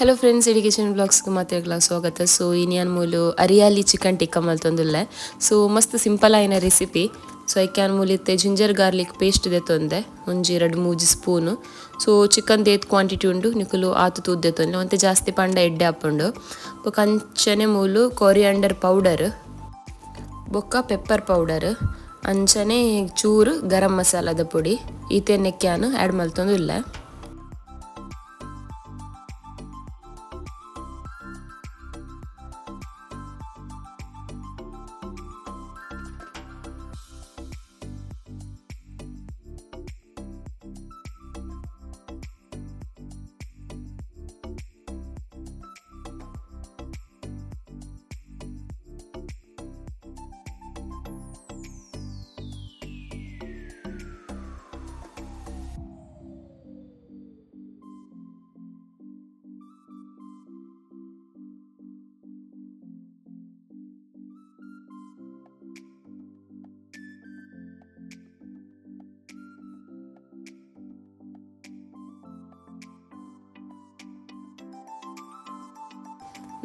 Hello friends, education ಬ್ಲಾಗ್ಸ್ಗೆ ಮಾತಾಡ್ಲಾ ಸ್ವಾಗತ. ಸೊ ಇನಿಯನ್ ಮೂಲು ಅರಿಯಾಲಿ ಚಿಕನ್ ಟಿಕ್ಕ ಮಲ್ತೊಂದುಲ್ಲೆ. ಸೊ ಮಸ್ತ್ ಸಿಂಪಲ್ ಆಯ್ನ ರೆಸಿಪಿ. ಸೊ ಐಕ್ಯಾನ್ ಮೂಲಿತ್ತೆ ಜಿಂಜರ್ ಗಾರ್ಲಿಕ್ ಪೇಸ್ಟ್ ದೆತ್ತೊಂದೆ ಒಂಜಿ 2-3 ಸ್ಪೂನು. ಸೊ ಚಿಕನ್ ದೇತ್ ಕ್ವಾಂಟಿಟಿ ಉಂಡು ನಿಕುಲು ಆತು ತೂದೆತ್ತೊಂದೆ ಒಂತೆ ಜಾಸ್ತಿ ಪಂಡ ಎಡ್ಡೆ ಹಾಪುಂಡು. ಬೊಕ್ಕ ಅಂಚನೆ ಮೂಲು ಕೊರಿಯಾಂಡರ್ ಪೌಡರ್ ಬೊಕ್ಕ ಪೆಪ್ಪರ್ ಪೌಡರ್ ಅಂಚನೆ ಚೂರು ಗರಂ ಮಸಾಲದ ಪೊಡಿ ಈತೆನ್ನೆಕ್ಕ್ಯಾನು ಆ್ಯಡ್ ಮಲ್ತೊಂದುಲ್ಲೆ.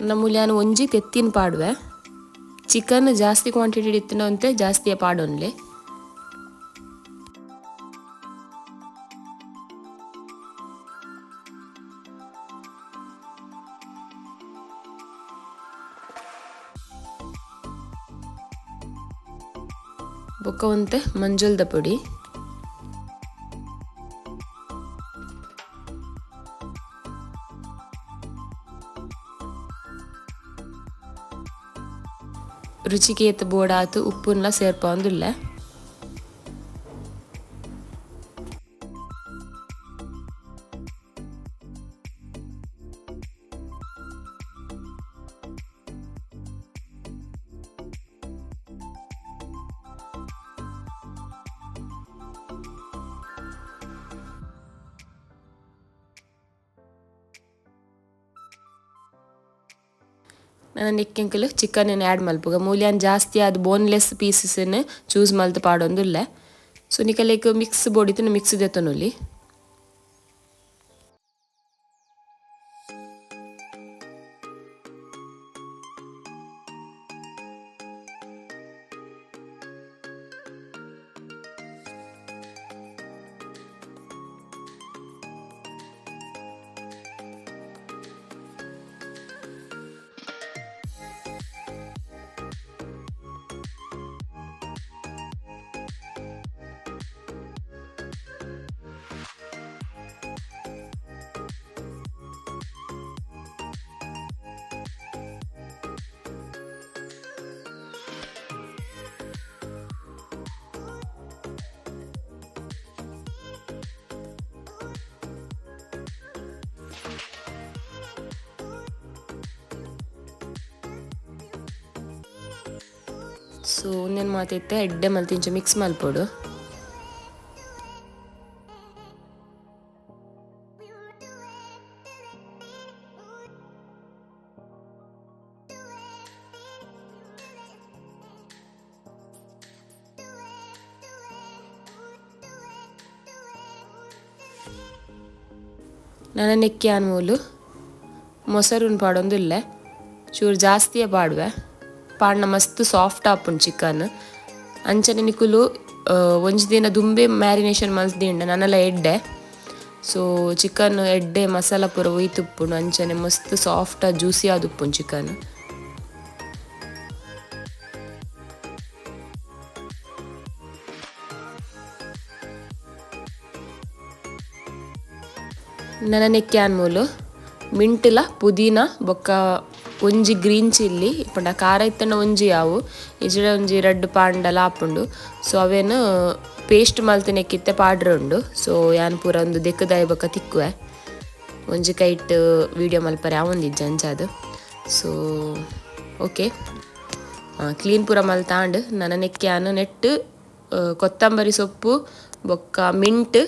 ನಮ್ಮುಲ್ಯಾನು ಒಂಜಿ ತೆತ್ತಿನ ಪಾಡುವೆ ಚಿಕನ್ ಜಾಸ್ತಿ ಕ್ವಾಂಟಿಟಿ ಇತ್ತಿನಂತೆ ಜಾಸ್ತಿಯ ಪಾಡೊನ್ಲೆ. ಬೊಕ್ಕ ಒಂತೆ ಮಂಜುಲ್ದ ಪೊಡಿ ರುಚಿಗೆ ಏತ ಬೋಡಾತು ಉಪ್ಪುನ್ಲ ಸೇರ್ಪೊಂದುಲ್ಲೆ. ನಾನು ನೆಕ್ಕೆಂಕಲು ಚಿಕನ್ ಆ್ಯಡ್ ಮಲ್ಪುಗ ಮೂಲ್ಯಾನ್ ಜಾಸ್ತಿ ಅದು ಬೋನ್ಲೆಸ್ ಪೀಸಸ್ಸನ್ನು ಚೂಸ್ ಮಲ್ತು ಪಾಡೊಂದುಲ್ಲೆ. ಸೊ ನಿಕಲೇಕ್ ಮಿಕ್ಸ್ ಬೋಡಿತ್ತು ಮಿಕ್ಸ್ ದೆತ್ತೊನುಲ್ಲಿ. ಸೊ ಒಂದೇನು ಮಾತೈತೆ ಎಡ್ಡೆ ಮಲ್ತಿಂಚ ಮಿಕ್ಸ್ ಮಲ್ಪೊಡು. ನನ್ನ ನೆಕ್ಕಿ ಅನ್ಮೂಲು ಮೊಸರುನ್ ಪಾಡೊಂದುಲ್ಲೆ ಚೂರು ಜಾಸ್ತಿಯೇ ಪಾಡುವೆ ಪಾಡ್ನ ಮಸ್ತ್ ಸಾಫ್ಟ್ ಆಪುಂಡು ಚಿಕನ್. ಅಂಚನೆ ನಿಕುಲು ಒಂಜಿ ದಿನ ದುಂಬೆ ಮ್ಯಾರಿನೇಷನ್ ಮಲ್ತಿಂಡ ನನ್ನಲ ಎಡ್ಡೆ. ಸೊ ಚಿಕನ್ ಎಡ್ಡೆ ಮಸಾಲ ಪೂರ ಒಯ್ತುಪ್ಪುಂಡು ಅಂಚನೆ ಮಸ್ತ್ ಸಾಫ್ಟ್ ಜ್ಯೂಸಿ ಆದುಪ್ಪುಂಡು ಚಿಕನ್. ನನ್ನ ನೆಕ್ಕಿ ಅನ್ಮೂಲು ಮಿಂಟ್ಲ ಪುದೀನ ಬೊಕ್ಕ ಒಂಜಿ ಗ್ರೀನ್ ಚಿಲ್ಲಿ ಇಪ್ಪುಂಡ ಖಾರ ಇತ್ತಂಡ ಒಂಜಿ ಯಾವು ಇಜಡ ಒಂಜಿ 2 ಪಾಂಡಲ ಆಪುಂಡು. ಸೊ ಅವೇನು ಪೇಸ್ಟ್ ಮಲ್ತಿನೆಕ್ಕಿತ್ತೆ ಪಾಡ್ರೆ ಉಂಡು. ಸೊ ಯಾನ್ ಪೂರ ಒಂದು ದೆಕ್ಕದಾಯಿ ಬೊಕ್ಕ ತಿಕ್ಕುವೆ ಒಂಜಿ ಕೈಟ್ ವೀಡಿಯೋ ಮಲ್ಪರೆ ಆವೊಂದಿಜ್ಜೆ ಅಂಚಾದು. ಸೊ ಓಕೆ ಕ್ಲೀನ್ ಪೂರ ಮಲ್ತಾಂಡು ನನ್ನ ನೆಕ್ಕ್ಯಾನು ನೆಟ್ಟು ಕೊತ್ತಂಬರಿ ಸೊಪ್ಪು ಬೊಕ್ಕ ಮಿಂಟ್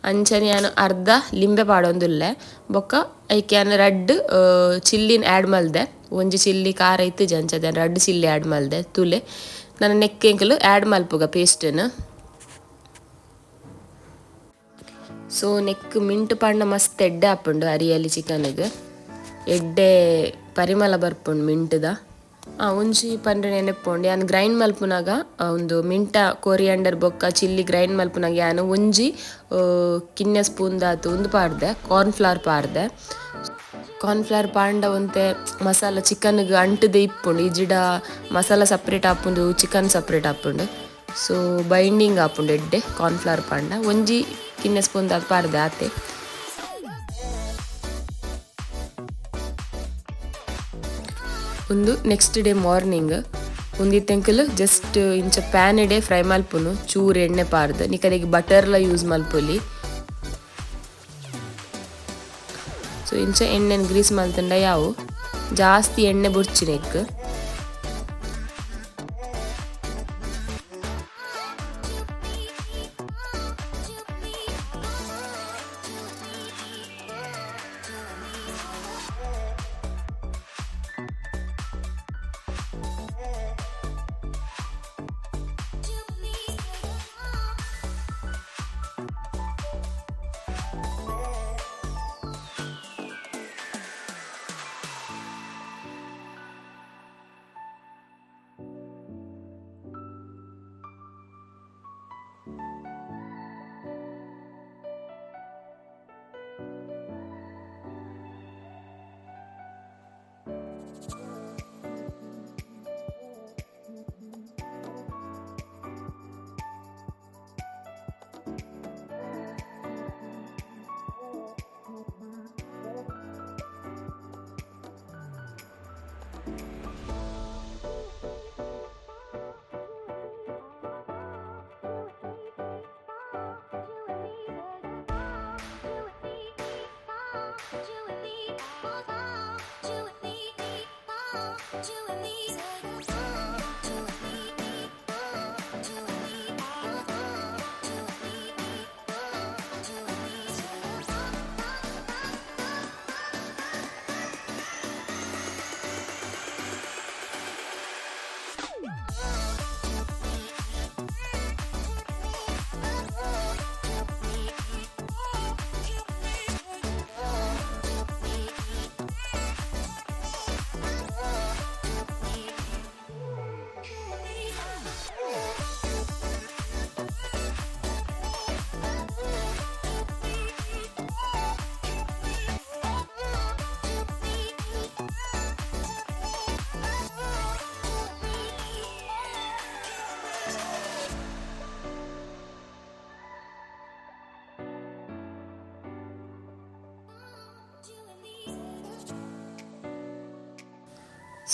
ಅಂಚನೆ ಯಾನು ಅರ್ಧ ಲಿಂಬೆ ಪಾಡೊಂದುಲ್ಲೆ. ಬೊಕ್ಕ ಐಕ್ಯಾನು 2 ಚಿಲ್ಲಿನ ಆ್ಯಡ್ ಮಲ್ದೆ ಒಂಜಿ ಚಿಲ್ಲಿ ಖಾರ ಇತ್ತು ಅಂಚದ 2 ಚಿಲ್ಲಿ ಆ್ಯಡ್ ಮಲ್ದೆ ತುಲೆ ನನ್ನ ನೆಕ್ಕೆಂಕಲು ಆ್ಯಡ್ ಮಲ್ಪುಗ ಪೇಸ್ಟನ್ನು. ಸೊ ನೆಕ್ ಮಿಂಟ್ ಪಂಡ ಮಸ್ತ್ ಎಡ್ಡೆ ಆಪುಂಡು ಅರಿಯಲಿ ಚಿಕನ್ಗೆ. ಎಡ್ಡೆ ಪರಿಮಳ ಬರ್ಪುಂಡು ಮಿಂಟ್ದ ಒಂಜಿ ಪಂಡ್ರೆ ನೆನಪುಂಡು ಯಾನು ಗ್ರೈಂಡ್ ಮಲ್ಪುನಾಗ ಒಂದು ಮಿಂಟ ಕೊರಿಯಾಂಡರ್ ಬೊಕ್ಕ ಚಿಲ್ಲಿ ಗ್ರೈಂಡ್ ಮಲ್ಪುನಾಗ ಯಾನು ಒಂಜಿ ಕಿನ್ನೆ ಸ್ಪೂನ್ ದಾತು ಒಂದು ಪಾಡ್ದೆ ಕಾರ್ನ್ಫ್ಲವರ್ ಪಾಡ್ದೆ. ಕಾರ್ನ್ಫ್ಲವರ್ ಪಾಂಡ ಒಂತೆ ಮಸಾಲ ಚಿಕನ್ಗೆ ಅಂಟದೆ ಇಪ್ಪುಂಡು ಇಜಿಡ ಮಸಾಲ ಸಪ್ರೇಟ್ ಹಾಪುಂಡು ಚಿಕನ್ ಸಪ್ರೇಟ್ ಹಾಪುಂಡು. ಸೊ ಬೈಂಡಿಂಗ್ ಹಾಪುಂಡು ಎಡ್ಡೆ ಕಾರ್ನ್ಫ್ಲವರ್ ಪಾಂಡ ಒಂಜಿ ಕಿನ್ನೆ ಸ್ಪೂನ್ ದಾತು ಪಾಡ್ದೆ ಆತೆ. ಒಂದು ನೆಕ್ಸ್ಟ್ ಡೇ ಮಾರ್ನಿಂಗ್ ಒಂದಿತ್ತೆಂಕಲ್ ಜಸ್ಟ್ ಇಂಚ ಪ್ಯಾನ್ ಇಡೆ ಫ್ರೈ ಮಲ್ಪುನು ಚೂರು ಎಣ್ಣೆ ಪಾರ್ದು ನಿಕಡೆಗೆ ಬಟರ್ಲ ಯೂಸ್ ಮಲ್ಪೊಲಿ. ಸೊ ಇಂಚ ಎಣ್ಣೆನ ಗ್ರೀಸ್ ಮಲ್ತಂಡ ಯಾವು ಜಾಸ್ತಿ ಎಣ್ಣೆ ಬುಡ್ಚಿನೆಕ್.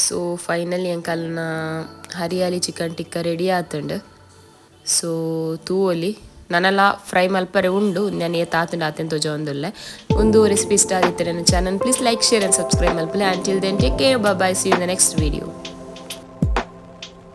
ಸೊ ಫೈನಲಿ ಎಂಕಲ್ನ ಹರಿಯಾಲಿ ಚಿಕನ್ ಟಿಕ್ಕ ರೆಡಿ ಆತುಂಡು. ಸೊ ತೂವೊಲಿ ನನಲ ಫ್ರೈ ಮಲ್ಪರೆ ಉಂಡು ನಾನು ಏತಾತುಂಡು ಆತೆನ್ ತೋಜೊಂದುಲ್ಲೆ. ಒಂದು ರೆಸಿಪಿ ಇಷ್ಟ ಆಗಿತ್ತೆ ನನ್ನ channel please like share and subscribe ಮಲ್ಪಲೆ. Until then take care, bye bye, see you in the next video.